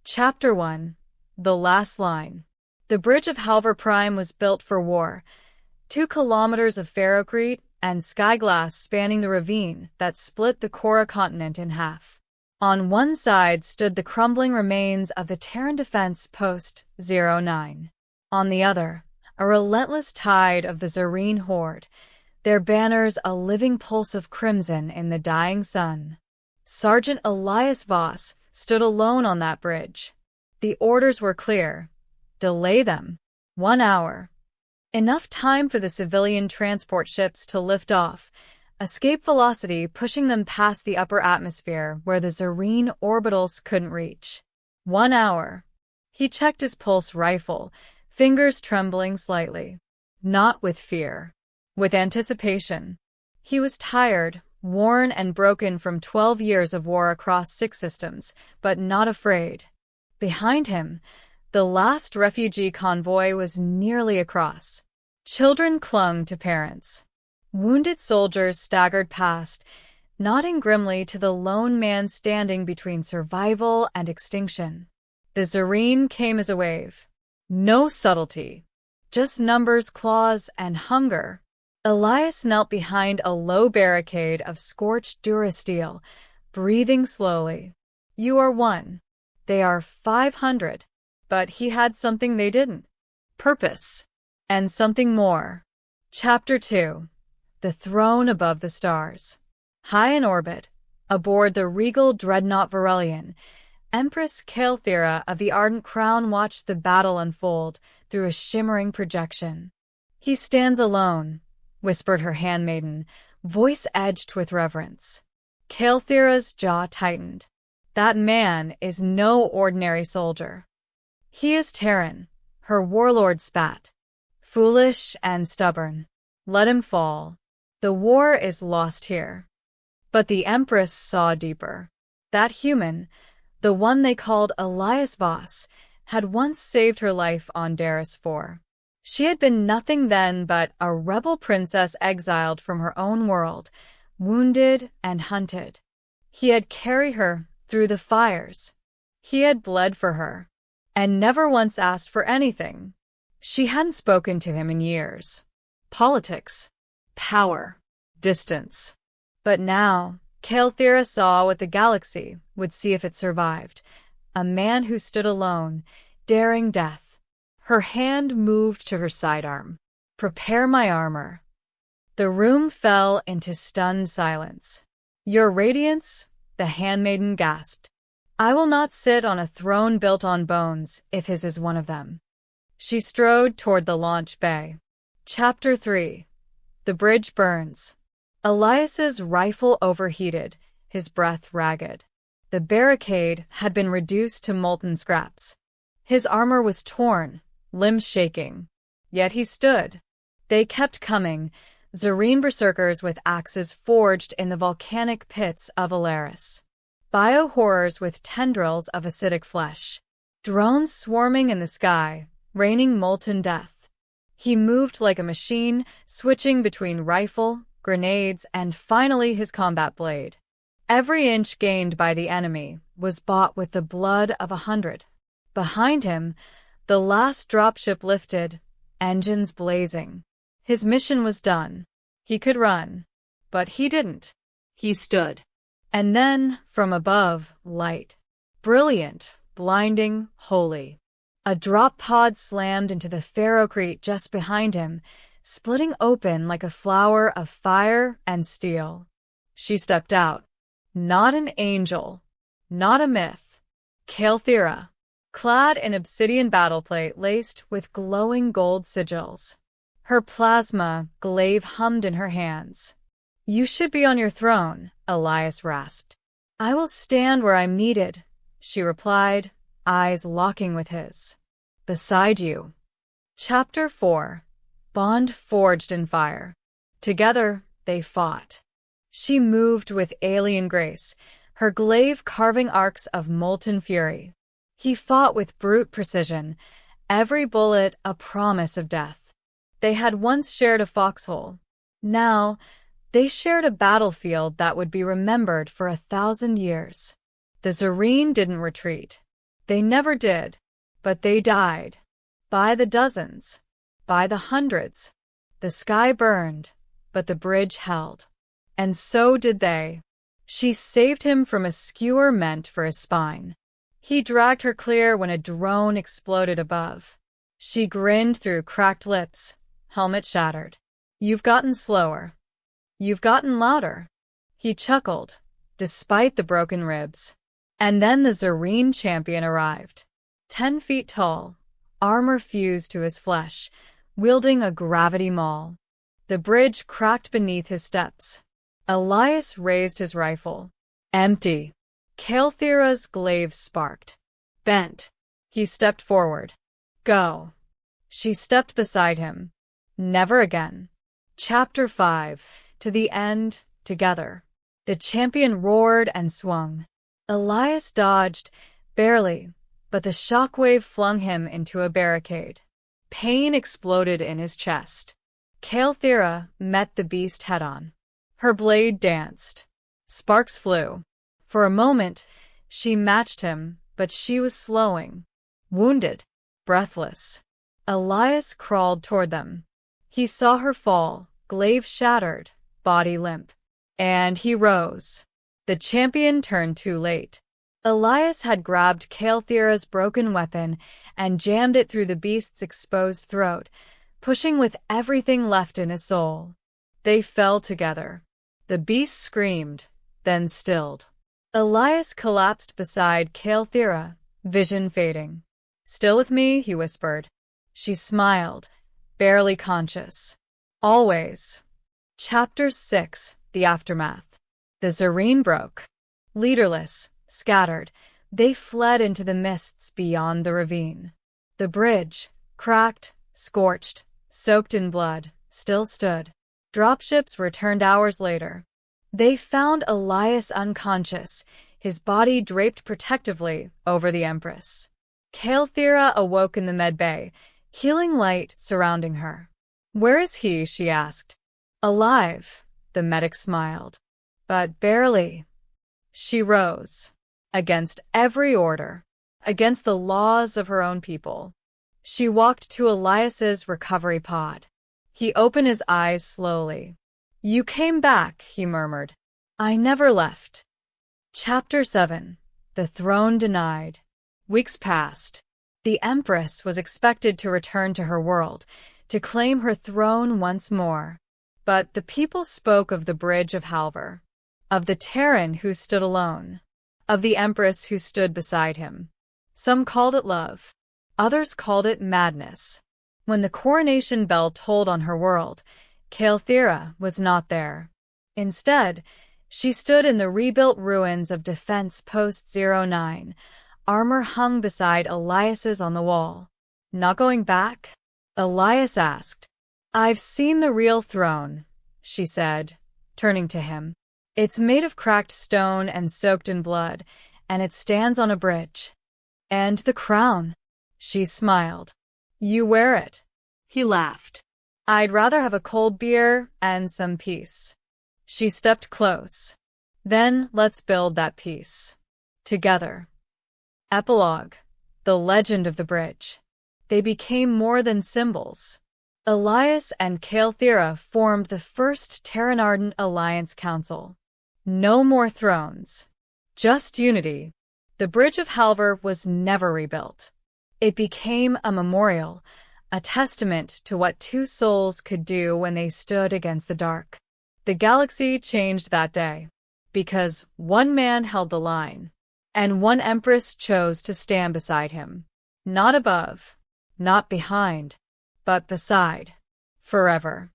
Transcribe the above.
Chapter 1. The Last Line. The bridge of Halvar Prime was built for war. 2 kilometers of ferrocrete and sky glass spanning the ravine that split the Korra continent in half. On one side stood the crumbling remains of the Terran Defense Post 09. On the other, a relentless tide of the Xareen horde, their banners a living pulse of crimson in the dying sun. Sergeant Elias Voss stood alone on that bridge. The orders were clear. Delay them. 1 hour. Enough time for the civilian transport ships to lift off, escape velocity pushing them past the upper atmosphere where the Xareen orbitals couldn't reach. 1 hour. He checked his pulse rifle, fingers trembling slightly. Not with fear. With anticipation. He was tired, worn and broken from 12 years of war across 6 systems, but not afraid. Behind him, the last refugee convoy was nearly across. Children clung to parents. Wounded soldiers staggered past, nodding grimly to the lone man standing between survival and extinction. The Xareen came as a wave. No subtlety. Just numbers, claws, and hunger. Elias knelt behind a low barricade of scorched durasteel, breathing slowly. You are 1. They are 500. But he had something they didn't. Purpose. And something more. Chapter 2. The Throne Above the Stars. High in orbit, aboard the regal dreadnought Varelian, Empress Kael'thira of the Ardent Crown watched the battle unfold through a shimmering projection. He stands alone, whispered her handmaiden, voice edged with reverence. Kael'thira's jaw tightened. That man is no ordinary soldier. He is Terran, her warlord spat. Foolish and stubborn. Let him fall. The war is lost here. But the Empress saw deeper. That human, the one they called Elias Voss, had once saved her life on Daris IV. She had been nothing then but a rebel princess exiled from her own world, wounded and hunted. He had carried her through the fires. He had bled for her, and never once asked for anything. She hadn't spoken to him in years. Politics, power, distance. But now, Kael'thira saw what the galaxy would see if it survived. A man who stood alone, daring death. Her hand moved to her sidearm. Prepare my armor. The room fell into stunned silence. Your radiance, the handmaiden gasped. I will not sit on a throne built on bones if his is one of them. She strode toward the launch bay. Chapter 3. The bridge burns. Elias's rifle overheated, his breath ragged. The barricade had been reduced to molten scraps. His armor was torn, limbs shaking. Yet he stood. They kept coming, Xareen berserkers with axes forged in the volcanic pits of Alaris. Bio-horrors with tendrils of acidic flesh. Drones swarming in the sky, raining molten death. He moved like a machine, switching between rifle, grenades, and finally his combat blade. Every inch gained by the enemy was bought with the blood of 100. Behind him, the last dropship lifted, engines blazing. His mission was done. He could run. But he didn't. He stood. And then, from above, light. Brilliant, blinding, holy. A drop pod slammed into the ferrocrete just behind him, splitting open like a flower of fire and steel. She stepped out. Not an angel. Not a myth. Kael'thira, clad in obsidian battleplate laced with glowing gold sigils. Her plasma glaive hummed in her hands. You should be on your throne, Elias rasped. I will stand where I'm needed, she replied, eyes locking with his. Beside you. Chapter 4. Bond forged in fire. Together, they fought. She moved with alien grace, her glaive carving arcs of molten fury. He fought with brute precision, every bullet a promise of death. They had once shared a foxhole. Now, they shared a battlefield that would be remembered for 1,000 years. The Xareen didn't retreat. They never did, but they died. By the dozens. By the hundreds. The sky burned, but the bridge held. And so did they. She saved him from a skewer meant for his spine. He dragged her clear when a drone exploded above. She grinned through cracked lips, helmet shattered. You've gotten slower. You've gotten louder. He chuckled, despite the broken ribs. And then the Xareen champion arrived. 10 feet tall, armor fused to his flesh, wielding a gravity maul. The bridge cracked beneath his steps. Elias raised his rifle. Empty. Kael'thira's glaive sparked. Bent. He stepped forward. Go. She stepped beside him. Never again. Chapter 5. To the end, together. The champion roared and swung. Elias dodged, barely, but the shockwave flung him into a barricade. Pain exploded in his chest. Kael'thira met the beast head-on. Her blade danced. Sparks flew. For a moment, she matched him, but she was slowing. Wounded. Breathless. Elias crawled toward them. He saw her fall, glaive shattered, body limp. And he rose. The champion turned too late. Elias had grabbed Kael'thira's broken weapon and jammed it through the beast's exposed throat, pushing with everything left in his soul. They fell together. The beast screamed, then stilled. Elias collapsed beside Kael'thira, vision fading. Still with me, he whispered. She smiled, barely conscious. Always. Chapter 6. The Aftermath. The Xareen broke. Leaderless, scattered, they fled into the mists beyond the ravine. The bridge, cracked, scorched, soaked in blood, still stood. Dropships returned hours later. They found Elias unconscious, his body draped protectively over the Empress. Kael'thira awoke in the medbay, healing light surrounding her. Where is he? She asked. Alive, the medic smiled. But barely. She rose. Against every order. Against the laws of her own people. She walked to Elias's recovery pod. He opened his eyes slowly. You came back, he murmured. I never left. Chapter 7. The Throne Denied. Weeks passed. The Empress was expected to return to her world, to claim her throne once more. But the people spoke of the Bridge of Halvar, of the Terran who stood alone, of the Empress who stood beside him. Some called it love. Others called it madness. When the coronation bell tolled on her world, Kael'thira was not there. Instead, she stood in the rebuilt ruins of Defense Post 09, armor hung beside Elias's on the wall. Not going back? Elias asked. I've seen the real throne, she said, turning to him. It's made of cracked stone and soaked in blood, and it stands on a bridge. And the crown. She smiled. You wear it. He laughed. I'd rather have a cold beer and some peace. She stepped close. Then let's build that peace. Together. Epilogue. The legend of the bridge. They became more than symbols. Elias and Kael'thira formed the first Terran-Ardent Alliance Council. No more thrones. Just unity. The Bridge of Halvar was never rebuilt. It became a memorial, a testament to what two souls could do when they stood against the dark. The galaxy changed that day, because one man held the line, and one Empress chose to stand beside him. Not above, not behind, but beside, forever.